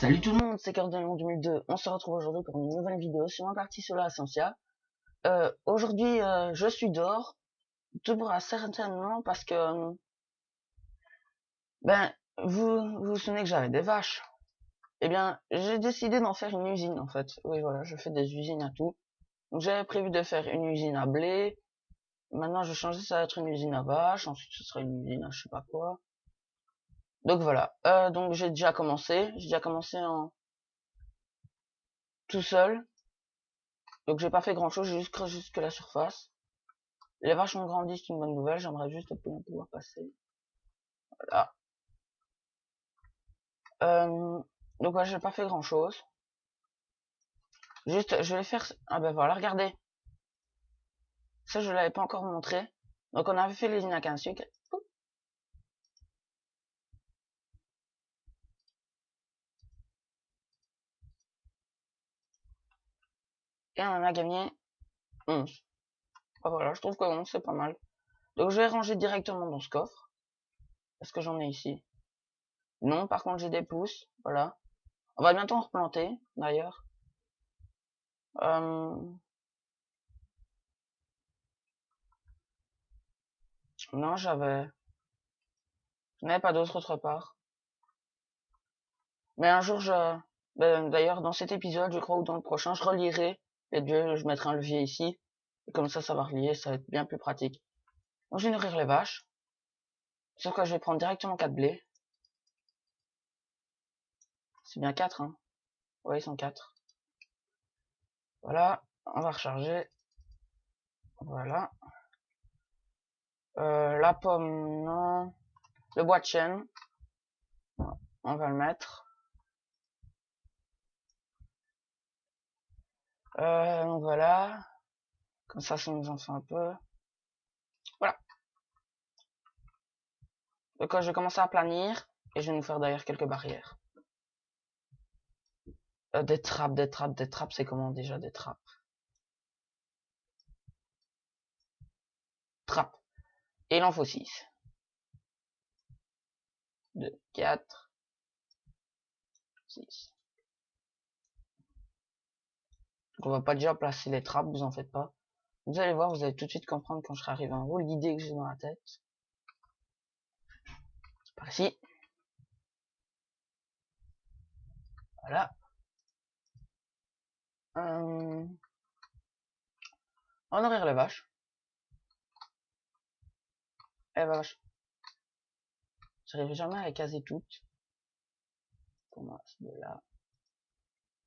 Salut tout le monde, c'est Cordelion 2002. On se retrouve aujourd'hui pour une nouvelle vidéo sur ma partie solo Ascensia. Aujourd'hui, je suis dehors, tout pourra certainement parce que, ben, vous souvenez que j'avais des vaches. Eh bien, j'ai décidé d'en faire une usine en fait. Oui, voilà, je fais des usines à tout. Donc j'avais prévu de faire une usine à blé. Maintenant, je changeais ça va être une usine à vaches. Ensuite, ce sera une usine à je sais pas quoi. Donc voilà. Donc j'ai déjà commencé. J'ai déjà commencé en tout seul. Donc j'ai pas fait grand chose, j'ai juste creusé jusque la surface. Les vaches ont grandi, c'est une bonne nouvelle, j'aimerais juste pouvoir passer. Voilà. Donc ouais, j'ai pas fait grand chose. Juste, je vais faire... Ah ben voilà, regardez. Ça, je l'avais pas encore montré. Donc on avait fait les à canne à sucre. Et on en a gagné 11. Ah, voilà, je trouve que 11 c'est pas mal. Donc je vais ranger directement dans ce coffre. Est-ce que j'en ai ici? Non, par contre j'ai des pousses. Voilà. On va bientôt en replanter, d'ailleurs. Non, je n'avais pas d'autre autre part. Mais un jour, d'ailleurs, dans cet épisode, je crois, ou dans le prochain, je relirai les deux, je mettrai un levier ici. Et comme ça va relier, ça va être bien plus pratique. Donc, je vais nourrir les vaches. Sauf que je vais prendre directement 4 blés. C'est bien 4, hein. Ouais, ils sont 4. Voilà. On va recharger. Voilà. La pomme, non. Le bois de chêne. On va le mettre. Donc voilà. Comme ça nous en fait un peu. Voilà. Donc, je vais commencer à planir. Et je vais nous faire d'ailleurs quelques barrières. Des trappes, c'est comment déjà des trappes? Trappes. Et il en faut 6. 2, 4, 6. Donc on va pas déjà placer les trappes, vous en faites pas. Vous allez voir, vous allez tout de suite comprendre quand je serai arrivé en haut l'idée que j'ai dans la tête. Par ici. Voilà. On va nourrir les vaches. Eh vache. J'arrive jamais à les caser toutes. Pour moi, c'est de là.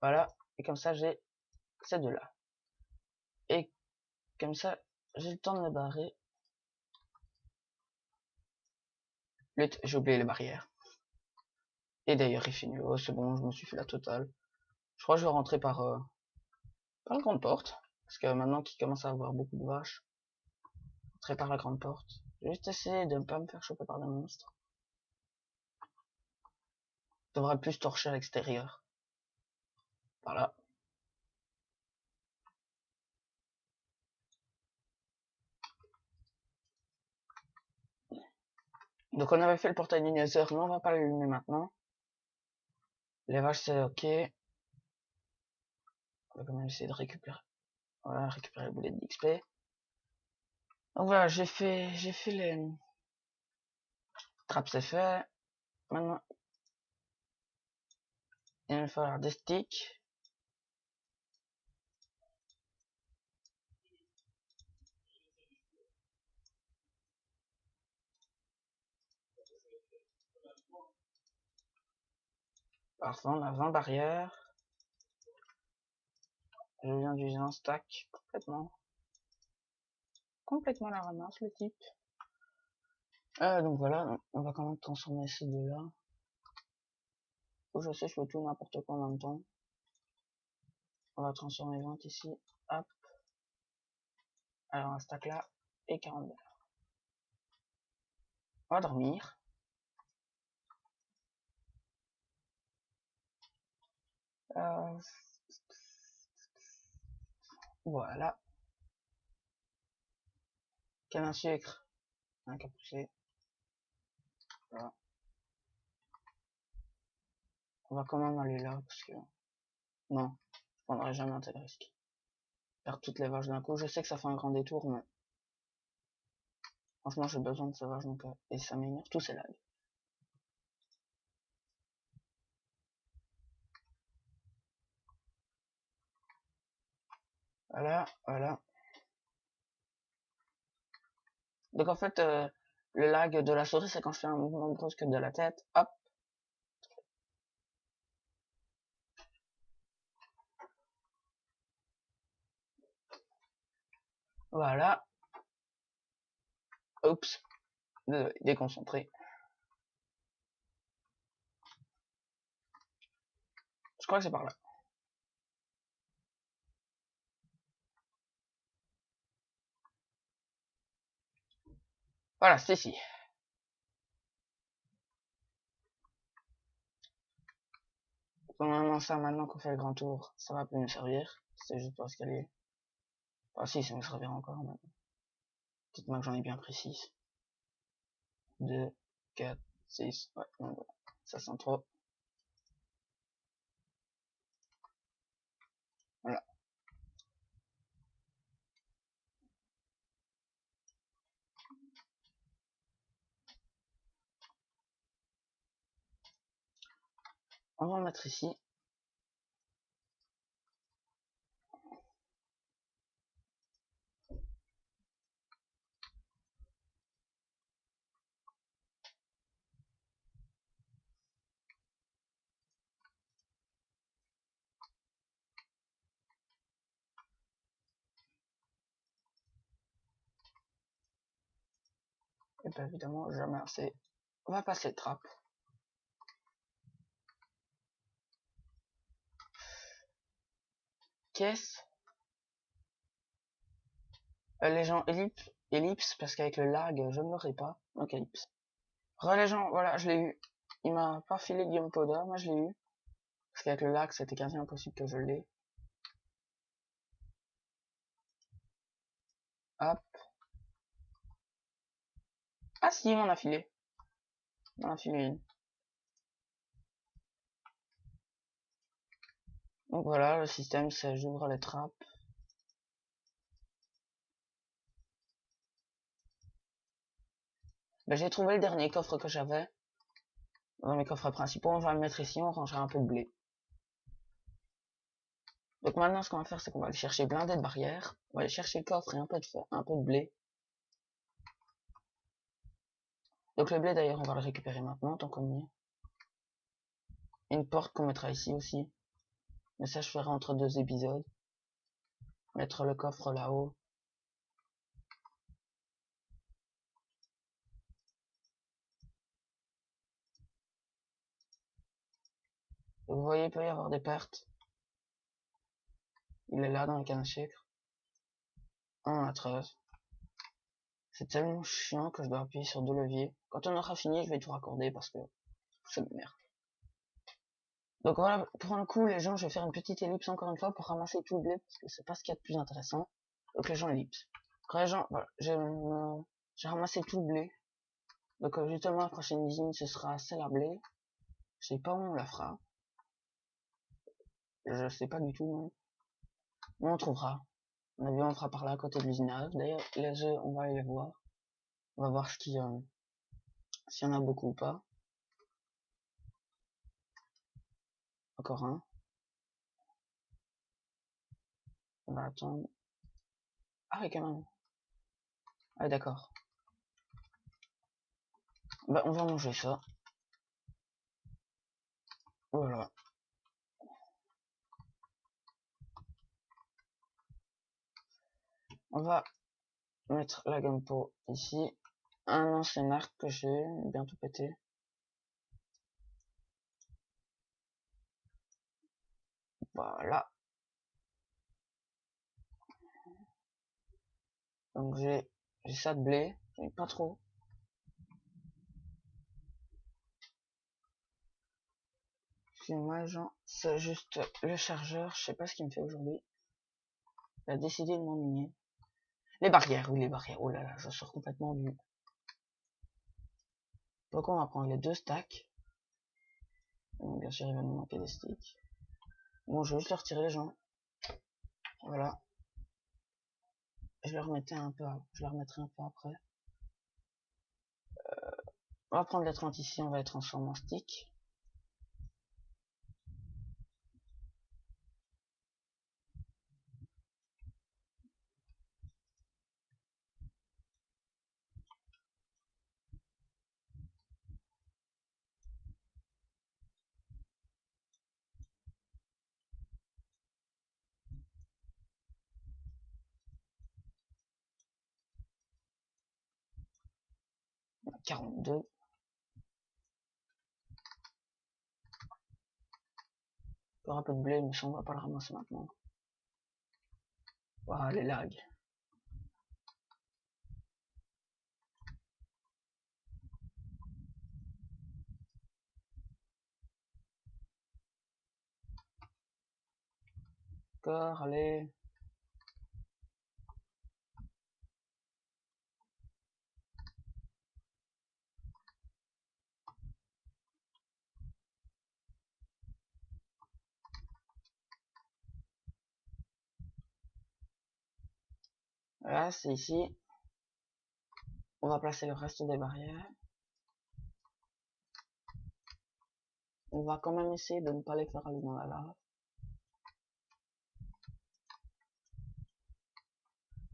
Voilà. Et comme ça, j'ai ces deux là. Et comme ça, j'ai le temps de me barrer. J'ai oublié les barrières. Et d'ailleurs, il finit. Oh, c'est bon, je me suis fait la totale. Je crois que je vais rentrer par la grande porte. Parce que maintenant qu'il commence à avoir beaucoup de vaches, rentrer par la grande porte. Je vais juste essayer de ne pas me faire choper par des monstres. Je devrais plus torcher à l'extérieur. Voilà. Donc on avait fait le portail du Nether, mais on va pas l'allumer maintenant. Les vaches c'est ok. On va quand même essayer de récupérer. Voilà, récupérer le boulet d'XP. Donc voilà, j'ai fait les trappes, c'est fait. Maintenant, il va me falloir des sticks. Parfois on a 20 barrières. Je viens d'user un stack complètement la ramasse le type. Donc voilà, on va quand même transformer ces deux là. Je sais, je fais tout n'importe quoi en même temps. On va transformer 20 ici. Hop. Alors un stack là et 40 balles. On va dormir. Voilà. Canne à sucre. Un qui a poussé. Voilà. On va quand même aller là, parce que... Non, je prendrai jamais un tel risque. Perdre toutes les vaches d'un coup. Je sais que ça fait un grand détour, mais... Franchement, j'ai besoin de ces vaches, donc... Et ça m'énerve, tous ces lags. Voilà, voilà. Donc en fait, le lag de la souris, c'est quand je fais un mouvement brusque de la tête. Hop. Voilà. Oups. Déconcentré. Je crois que c'est par là. Voilà, c'est ici. Normalement, ça, maintenant qu'on fait le grand tour, ça va plus nous servir. C'est juste pour escalier. Ah si, ça nous servira encore maintenant. Peut-être moi que j'en ai bien pris 6. 2, 4, 6. Ouais, non, voilà. Ça sent trop. Voilà. On va le mettre ici. Et bien évidemment, jamais assez. On va passer le trappe. Caisse. Les gens ellipse parce qu'avec le lag, je ne l'aurai pas. Donc ellipse. Les gens, voilà, je l'ai eu. Il m'a pas filé Guillaume Poda, moi je l'ai eu. Parce qu'avec le lag, c'était quasi impossible que je l'ai. Hop. Ah si, il m'en a filé. Il m'en a filé une. Donc voilà, le système c'est j'ouvre les trappes. Ben, j'ai trouvé le dernier coffre que j'avais. Dans mes coffres principaux, on va le mettre ici, on rangera un peu de blé. Donc maintenant, ce qu'on va faire, c'est qu'on va aller chercher blindé de barrières. On va aller chercher le coffre et un peu de blé. Donc le blé, d'ailleurs, on va le récupérer maintenant, tant qu'on y est. Une porte qu'on mettra ici aussi. Mais ça, je ferai entre 2 épisodes. Mettre le coffre là-haut. Vous voyez, il peut y avoir des pertes. Il est là dans le canne à sucre. 1 à 13. C'est tellement chiant que je dois appuyer sur 2 leviers. Quand on aura fini, je vais tout raccorder parce que ça m'énerve. Donc voilà, pour le coup, les gens, je vais faire une petite ellipse encore une fois pour ramasser tout le blé parce que c'est pas ce qu'il y a de plus intéressant. Donc les gens ellipse. Après les gens, voilà, j'ai ramassé tout le blé. Donc justement, la prochaine usine, ce sera celle à blé. Je sais pas où on la fera. Je sais pas du tout, non. Mais on trouvera. On a vu, on fera par là à côté de l'usinage. D'ailleurs, les œufs, on va aller les voir. On va voir s'il y en a beaucoup ou pas. Encore un. On va attendre. Ah oui, quand même. Ah d'accord. Bah, on va manger ça. Voilà. On va mettre la Gunpowder ici. Un ancien arc que j'ai bientôt pété. Voilà. Donc j'ai ça de blé. J'en ai pas trop. Excusez-moi les gens. C'est juste le chargeur. Je sais pas ce qu'il me fait aujourd'hui. Il a décidé de m'ennuyer. Les barrières, oui les barrières. Oh là là, je sors complètement du... Donc on va prendre les 2 stacks. Donc, bien sûr, il va nous manquer des sticks. Bon, je vais juste leur retirer les gens. Voilà. Je le remettrai un peu après. On va prendre les 30 ici, on va les transformer en stick. On a 42. Encore un peu de blé, mais ça on va pas le ramasser maintenant. Voilà, les lags. Encore, allez. Voilà, c'est ici. On va placer le reste des barrières. On va quand même essayer de ne pas les faire aller dans la lave.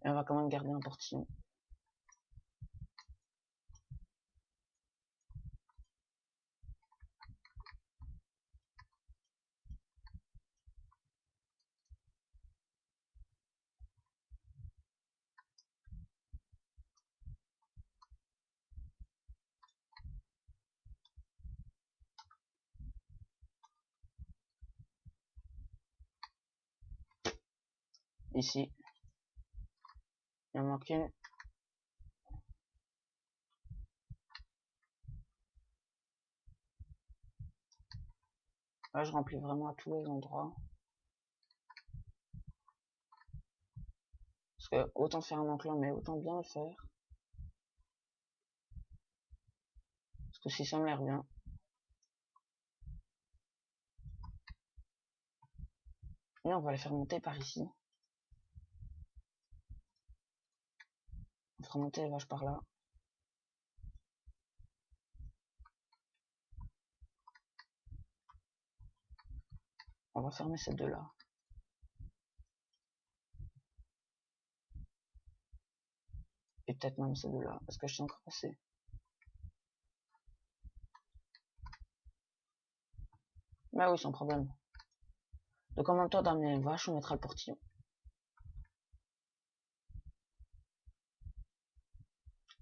Et on va quand même garder un portillon. Ici. Il en manque une. Là, je remplis vraiment à tous les endroits. Parce que autant faire un enclos, mais autant bien le faire. Parce que si ça me l'air bien. Et on va les faire monter par ici. On fera monter les vaches par là. On va fermer ces deux là. Et peut-être même ces deux là. Parce que je suis encore passé. Mais oui, sans problème. Donc en même temps d'amener les vaches, on mettra le portillon.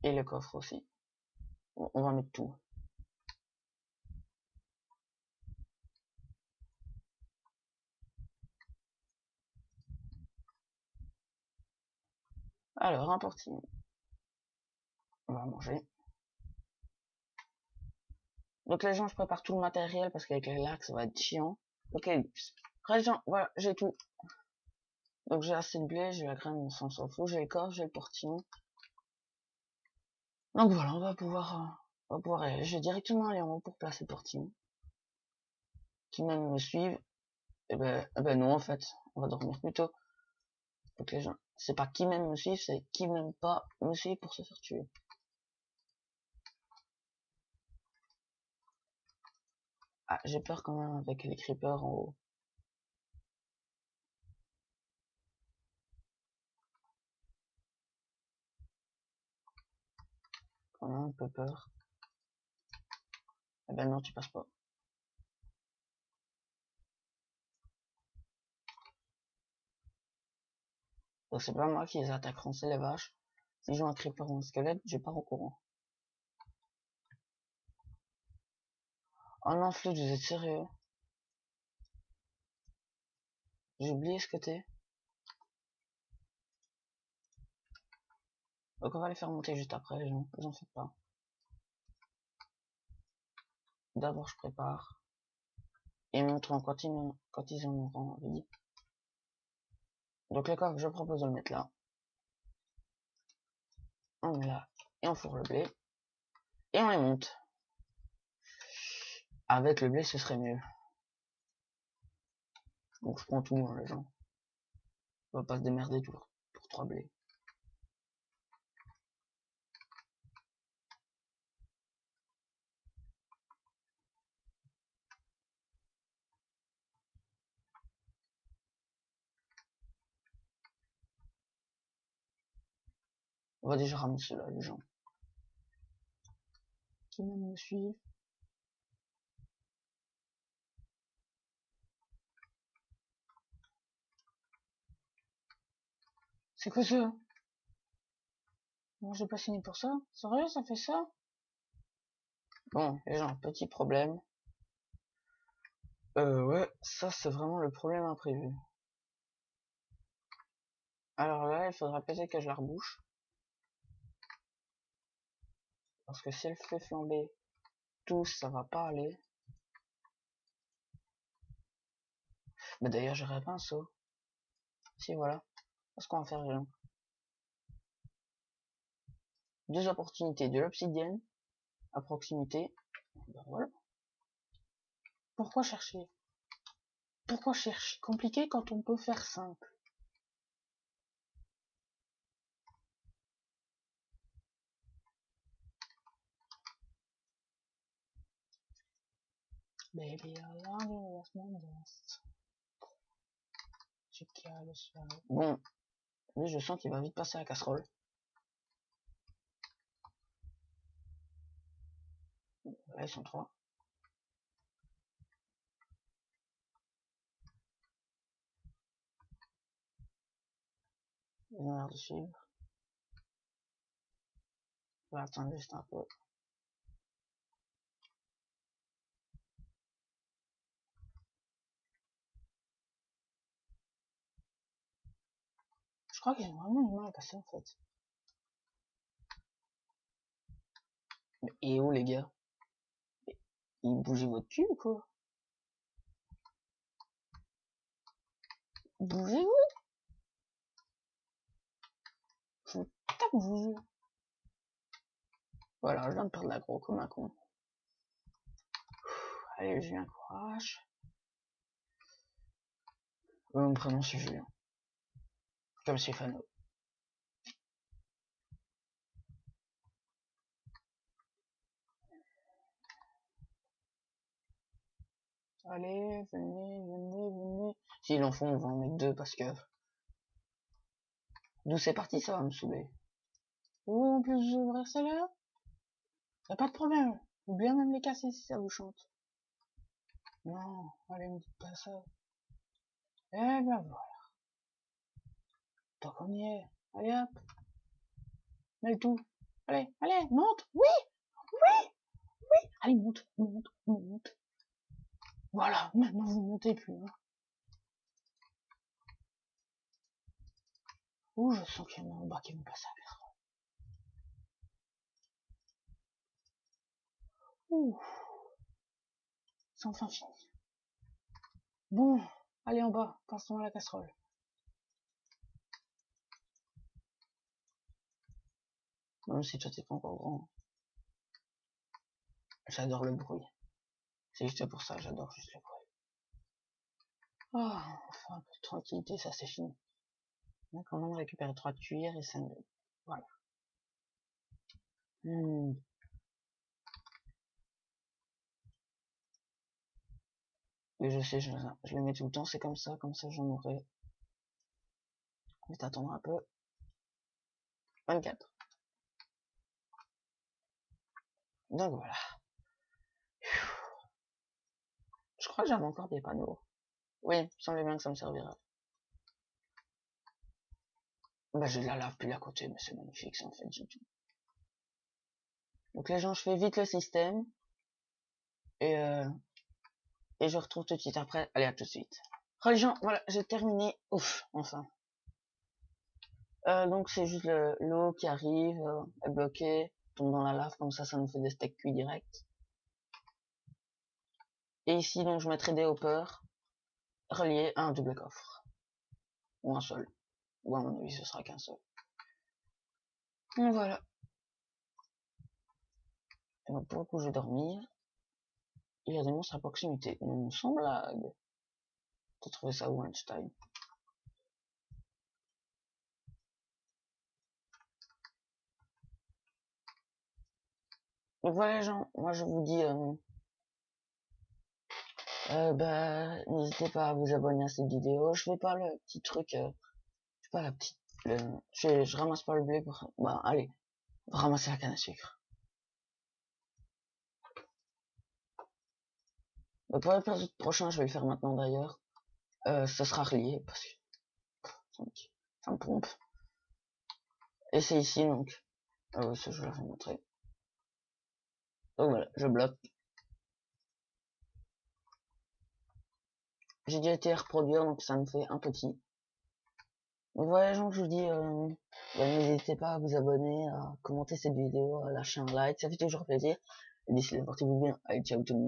Et le coffre aussi. On va mettre tout. Alors, un portillon. On va manger. Donc les gens, je prépare tout le matériel parce qu'avec les lacs, ça va être chiant. Ok, les gens, voilà, j'ai tout. Donc j'ai assez de blé, j'ai la graine, on s'en fout, j'ai le coffre, j'ai le portillon. Donc voilà, on va pouvoir aller. Je vais directement aller en haut pour placer le portillon. Qui même me suivent. Eh ben non, en fait, on va dormir plus tôt. Donc les gens, c'est pas qui même me suivent, c'est qui même pas me suivent pour se faire tuer. Ah, j'ai peur quand même avec les creepers en haut. Quand même un peu peur. Eh ben non, tu passes pas. Donc c'est pas moi qui les attaqueront, c'est les vaches. Si j'ai un creeper ou un squelette, j'ai pas au courant. Oh non, Flûte, vous êtes sérieux? J'ai oublié ce que t'es. Donc on va les faire monter juste après, les gens, vous en faites pas. D'abord je prépare. Et montrons quand ils en auront envie. Donc le coffre, je propose de le mettre là. On met là. Et on fourre le blé. Et on les monte. Avec le blé, ce serait mieux. Bon, je prends tout, hein, les gens. On va pas se démerder pour 3 blés. On va déjà ramener cela, les gens. Qui même me suivent. C'est quoi ça? Non, j'ai pas signé pour ça. Sérieux, ça fait ça? Bon, les gens, petit problème. Ouais, ça c'est vraiment le problème imprévu. Alors là, il faudra peut-être que je la rebouche. Parce que si elle fait flamber tout, ça va pas aller. Mais d'ailleurs, j'aurais pas un seau. Si, voilà. Qu'est-ce qu'on va faire, les gens? 2 opportunités, de l'obsidienne à proximité. Ben voilà. Pourquoi chercher? Pourquoi chercher compliqué quand on peut faire simple? Baby, I love you, that's my best. Bon, lui je sens qu'il va vite passer à la casserole. Là ils sont 3. Ils ont l'air de suivre. On va attendre juste un peu. Je crois qu'ils ont vraiment du mal à passer en fait. Mais et où les gars? Ils bougez votre cul ou quoi? Bougez-vous! Je vous tape vous! Voilà, je viens de perdre l'aggro comme un con. Allez, Julien, courage. Mon prénom c'est Julien. Comme Stéphano. Allez, venez. S'ils en font, on va en mettre 2 parce que... D'où c'est parti, ça va me saouler. Oh, en plus ouvrir celle-là? Y'a pas de problème. Ou bien même les casser si ça vous chante. Non, allez, me dites pas ça. Eh ben voilà. Tant qu'on y est. Allez hop. Mets le tout. Allez, monte. Oui, oui. Allez, monte. Voilà, maintenant vous montez plus. Hein. Ouh, je sens qu'il y en a en bas qui vont passer à la casserole. Ouh. C'est enfin fini. Bon, allez en bas, passons à la casserole. Même si toi t'es pas encore grand. J'adore le bruit. C'est juste pour ça, j'adore juste le bruit. Ah, enfin un peu de tranquillité, ça c'est fini. On a quand même récupéré 3 cuirs et 5 de... Voilà. Et je sais, je le mets tout le temps, c'est comme ça j'en aurai. On va attendre un peu. 24. Donc voilà. Je crois que j'avais encore des panneaux. Oui, il me semblait bien que ça me servirait. Bah j'ai de la lave puis à côté, mais c'est magnifique ça en fait du tout. Donc les gens, je fais vite le système. Et je retrouve tout de suite après. Allez, à tout de suite. Oh les gens, voilà, j'ai terminé. Ouf, enfin. Donc c'est juste l'eau qui arrive, est bloquée, tombe dans la lave, comme ça nous fait des steaks cuits direct. Et ici donc je mettrai des hoppers reliés à un double coffre. Ou un seul. Ou à mon avis ce sera qu'un seul. Donc voilà. Et donc pour le coup je vais dormir. il y a des monstres à proximité. Non, sans blague. T'as trouvé ça où, Einstein? Donc voilà les gens, moi je vous dis, bah, n'hésitez pas à vous abonner à cette vidéo. Je fais pas le petit truc, je fais pas la petite, je ramasse pas le blé pour, bah allez, ramasser la canne à sucre. Bah, pour l'épisode prochain, je vais le faire maintenant d'ailleurs. Ça sera relié parce que ça me pompe. Et c'est ici donc. Ça je vais vous montrer. Donc voilà, je bloque. J'ai déjà été reproduire donc ça me fait un petit. Donc voilà les gens, je vous dis, bah, n'hésitez pas à vous abonner, à commenter cette vidéo, à lâcher un like, ça fait toujours plaisir. Et d'ici là, portez-vous bien. Allez, ciao tout le monde.